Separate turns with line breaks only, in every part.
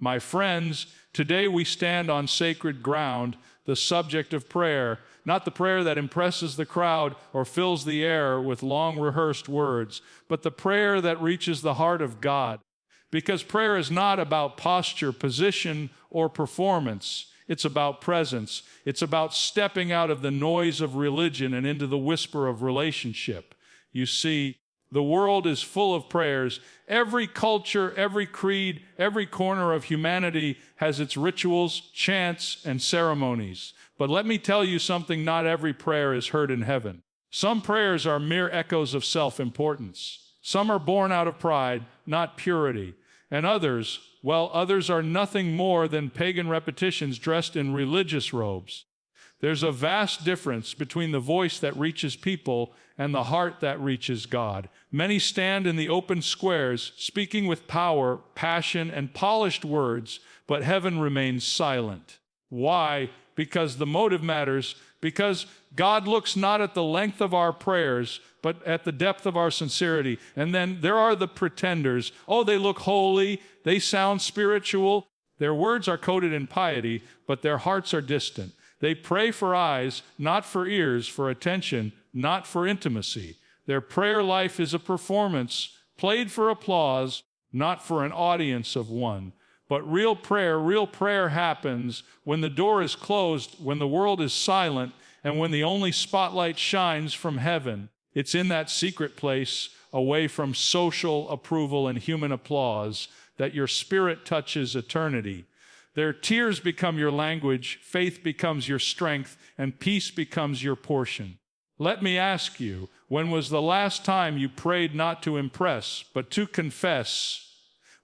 My friends, today we stand on sacred ground, the subject of prayer, not the prayer that impresses the crowd or fills the air with long-rehearsed words, but the prayer that reaches the heart of God. Because prayer is not about posture, position, or performance. It's about presence. It's about stepping out of the noise of religion and into the whisper of relationship. You see, the world is full of prayers. Every culture, every creed, every corner of humanity has its rituals, chants, and ceremonies. But let me tell you something, not every prayer is heard in heaven. Some prayers are mere echoes of self-importance. Some are born out of pride, not purity. And others, well, others are nothing more than pagan repetitions dressed in religious robes. There's a vast difference between the voice that reaches people and the heart that reaches God. Many stand in the open squares, speaking with power, passion, and polished words, but heaven remains silent. Why? Because the motive matters, because God looks not at the length of our prayers, but at the depth of our sincerity. And then there are the pretenders. Oh, they look holy, they sound spiritual. Their words are coated in piety, but their hearts are distant. They pray for eyes, not for ears, for attention, not for intimacy. Their prayer life is a performance, played for applause, not for an audience of one. But real prayer happens when the door is closed, when the world is silent, and when the only spotlight shines from heaven. It's in that secret place, away from social approval and human applause, that your spirit touches eternity. Their tears become your language, faith becomes your strength, and peace becomes your portion. Let me ask you, when was the last time you prayed not to impress, but to confess?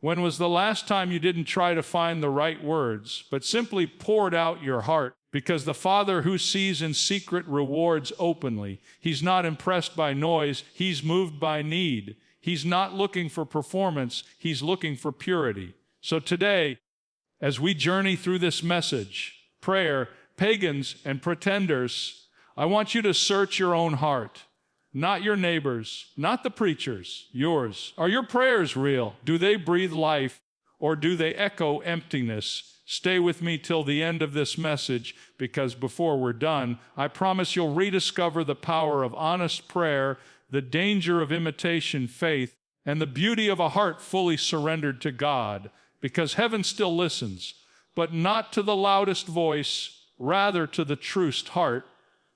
When was the last time you didn't try to find the right words, but simply poured out your heart? Because the Father who sees in secret rewards openly. He's not impressed by noise, he's moved by need. He's not looking for performance, he's looking for purity. So today, as we journey through this message, prayer, pagans and pretenders, I want you to search your own heart, not your neighbor's, not the preacher's, yours. Are your prayers real? Do they breathe life, or do they echo emptiness? Stay with me till the end of this message, because before we're done, I promise you'll rediscover the power of honest prayer, the danger of imitation faith, and the beauty of a heart fully surrendered to God. Because heaven still listens, but not to the loudest voice, rather to the truest heart.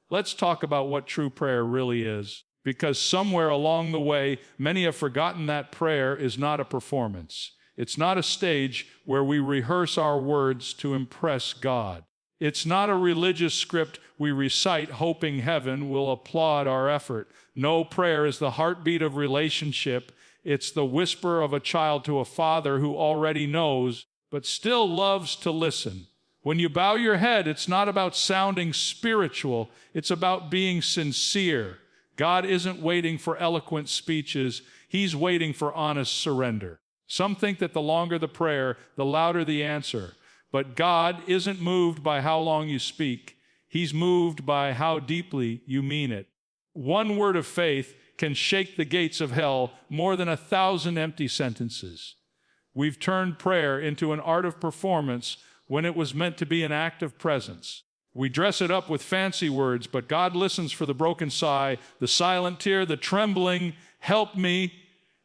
Let's talk about what true prayer really is. Because somewhere along the way, many have forgotten that prayer is not a performance. It's not a stage where we rehearse our words to impress God. It's not a religious script we recite hoping heaven will applaud our effort. No, prayer is the heartbeat of relationship. It's the whisper of a child to a father who already knows, but still loves to listen. When you bow your head, it's not about sounding spiritual. It's about being sincere. God isn't waiting for eloquent speeches. He's waiting for honest surrender. Some think that the longer the prayer, the louder the answer. But God isn't moved by how long you speak. He's moved by how deeply you mean it. One word of faith can shake the gates of hell more than 1,000 empty sentences. We've turned prayer into an art of performance when it was meant to be an act of presence. We dress it up with fancy words, but God listens for the broken sigh, the silent tear, the trembling, help me.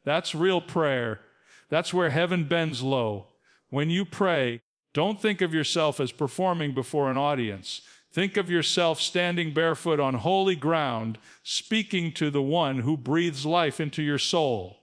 That's real prayer. That's where heaven bends low. When you pray, don't think of yourself as performing before an audience. Think of yourself standing barefoot on holy ground, speaking to the one who breathes life into your soul.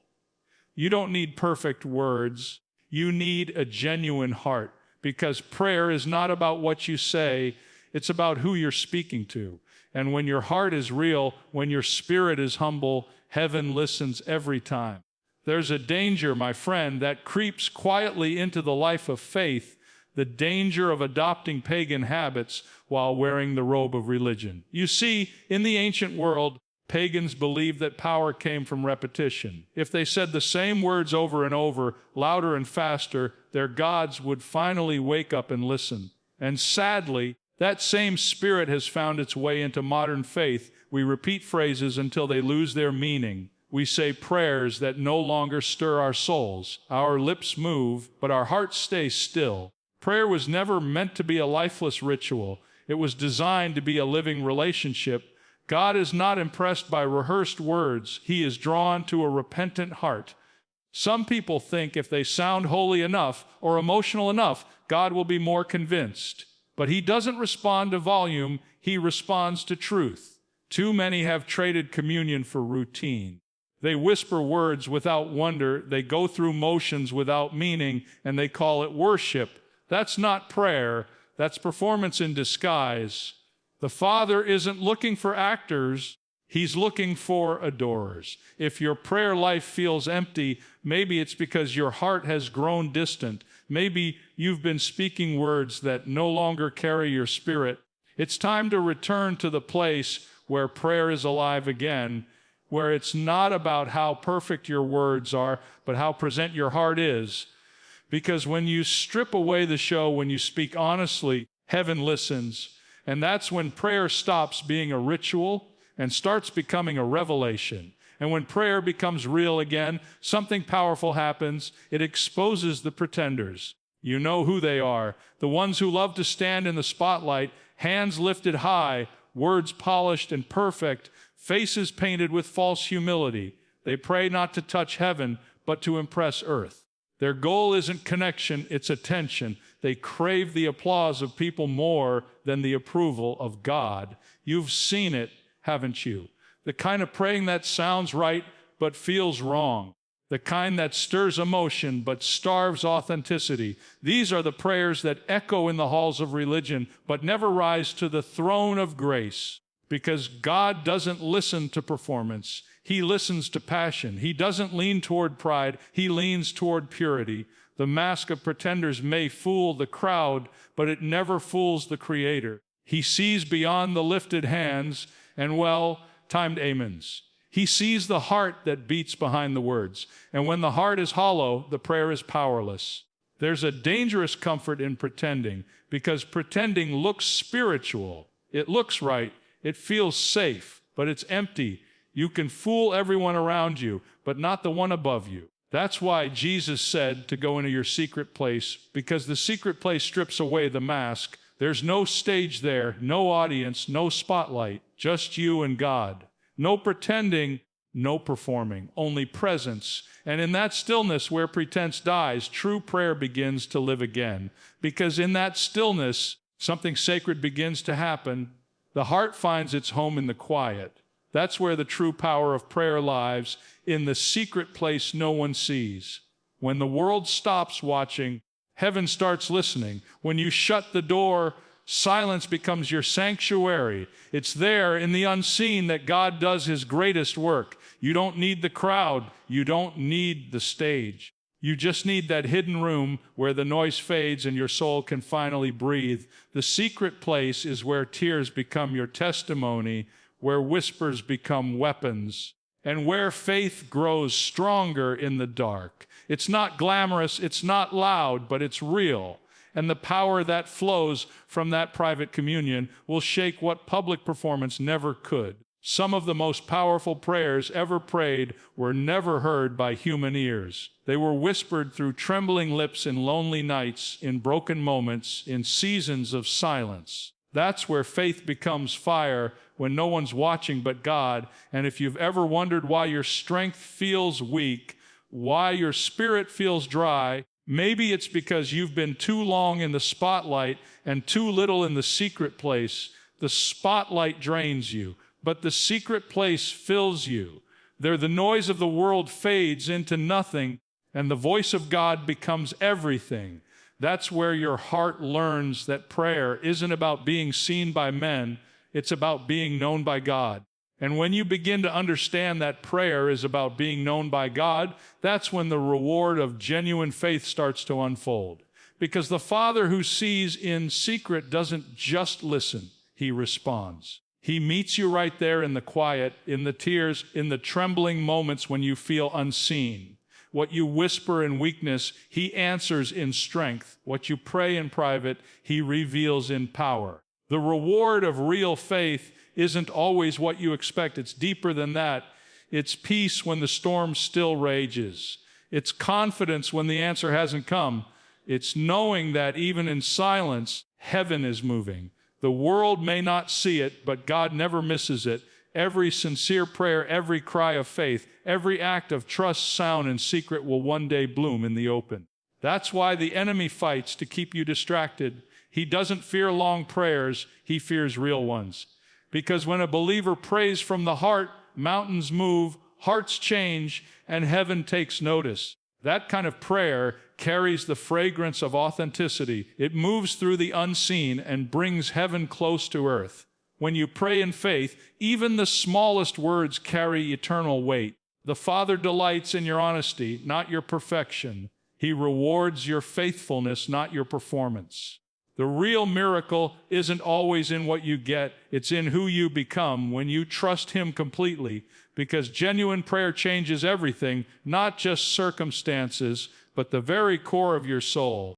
You don't need perfect words. You need a genuine heart, because prayer is not about what you say. It's about who you're speaking to. And when your heart is real, when your spirit is humble, heaven listens every time. There's a danger, my friend, that creeps quietly into the life of faith, the danger of adopting pagan habits while wearing the robe of religion. You see, in the ancient world, pagans believed that power came from repetition. If they said the same words over and over, louder and faster, their gods would finally wake up and listen. And sadly, that same spirit has found its way into modern faith. We repeat phrases until they lose their meaning. We say prayers that no longer stir our souls. Our lips move, but our hearts stay still. Prayer was never meant to be a lifeless ritual. It was designed to be a living relationship. God is not impressed by rehearsed words. He is drawn to a repentant heart. Some people think if they sound holy enough or emotional enough, God will be more convinced. But he doesn't respond to volume, he responds to truth. Too many have traded communion for routine. They whisper words without wonder, they go through motions without meaning, and they call it worship. That's not prayer, that's performance in disguise. The Father isn't looking for actors, he's looking for adorers. If your prayer life feels empty, maybe it's because your heart has grown distant. Maybe you've been speaking words that no longer carry your spirit. It's time to return to the place where prayer is alive again, where it's not about how perfect your words are, but how present your heart is. Because when you strip away the show, when you speak honestly, heaven listens. And that's when prayer stops being a ritual and starts becoming a revelation. And when prayer becomes real again, something powerful happens. It exposes the pretenders. You know who they are. The ones who love to stand in the spotlight, hands lifted high, words polished and perfect, faces painted with false humility. They pray not to touch heaven, but to impress earth. Their goal isn't connection, it's attention. They crave the applause of people more than the approval of God. You've seen it, haven't you? The kind of praying that sounds right but feels wrong. The kind that stirs emotion but starves authenticity. These are the prayers that echo in the halls of religion but never rise to the throne of grace. Because God doesn't listen to performance. He listens to passion. He doesn't lean toward pride. He leans toward purity. The mask of pretenders may fool the crowd, but it never fools the Creator. He sees beyond the lifted hands and well-timed amens. He sees the heart that beats behind the words. And when the heart is hollow, the prayer is powerless. There's a dangerous comfort in pretending, because pretending looks spiritual. It looks right. It feels safe, but it's empty. You can fool everyone around you, but not the one above you. That's why Jesus said to go into your secret place, because the secret place strips away the mask. There's no stage there, no audience, no spotlight, just you and God. No pretending, no performing, only presence. And in that stillness where pretense dies, true prayer begins to live again. Because in that stillness, something sacred begins to happen. The heart finds its home in the quiet. That's where the true power of prayer lies, in the secret place no one sees. When the world stops watching, heaven starts listening. When you shut the door, silence becomes your sanctuary. It's there in the unseen that God does his greatest work. You don't need the crowd. You don't need the stage. You just need that hidden room where the noise fades and your soul can finally breathe. The secret place is where tears become your testimony, where whispers become weapons, and where faith grows stronger in the dark. It's not glamorous, it's not loud, but it's real. And the power that flows from that private communion will shake what public performance never could. Some of the most powerful prayers ever prayed were never heard by human ears. They were whispered through trembling lips in lonely nights, in broken moments, in seasons of silence. That's where faith becomes fire, when no one's watching but God. And if you've ever wondered why your strength feels weak, why your spirit feels dry, maybe it's because you've been too long in the spotlight and too little in the secret place. The spotlight drains you, but the secret place fills you. There the noise of the world fades into nothing, and the voice of God becomes everything. That's where your heart learns that prayer isn't about being seen by men, it's about being known by God. And when you begin to understand that prayer is about being known by God, that's when the reward of genuine faith starts to unfold. Because the Father who sees in secret doesn't just listen, he responds. He meets you right there in the quiet, in the tears, in the trembling moments when you feel unseen. What you whisper in weakness, he answers in strength. What you pray in private, he reveals in power. The reward of real faith isn't always what you expect. It's deeper than that. It's peace when the storm still rages. It's confidence when the answer hasn't come. It's knowing that even in silence, heaven is moving. The world may not see it, but God never misses it. Every sincere prayer, every cry of faith, every act of trust sown in secret will one day bloom in the open. That's why the enemy fights to keep you distracted. He doesn't fear long prayers, he fears real ones. Because when a believer prays from the heart, mountains move, hearts change, and heaven takes notice. That kind of prayer carries the fragrance of authenticity. It moves through the unseen and brings heaven close to earth. When you pray in faith, even the smallest words carry eternal weight. The Father delights in your honesty, not your perfection. He rewards your faithfulness, not your performance. The real miracle isn't always in what you get, it's in who you become when you trust Him completely, because genuine prayer changes everything, not just circumstances, but the very core of your soul.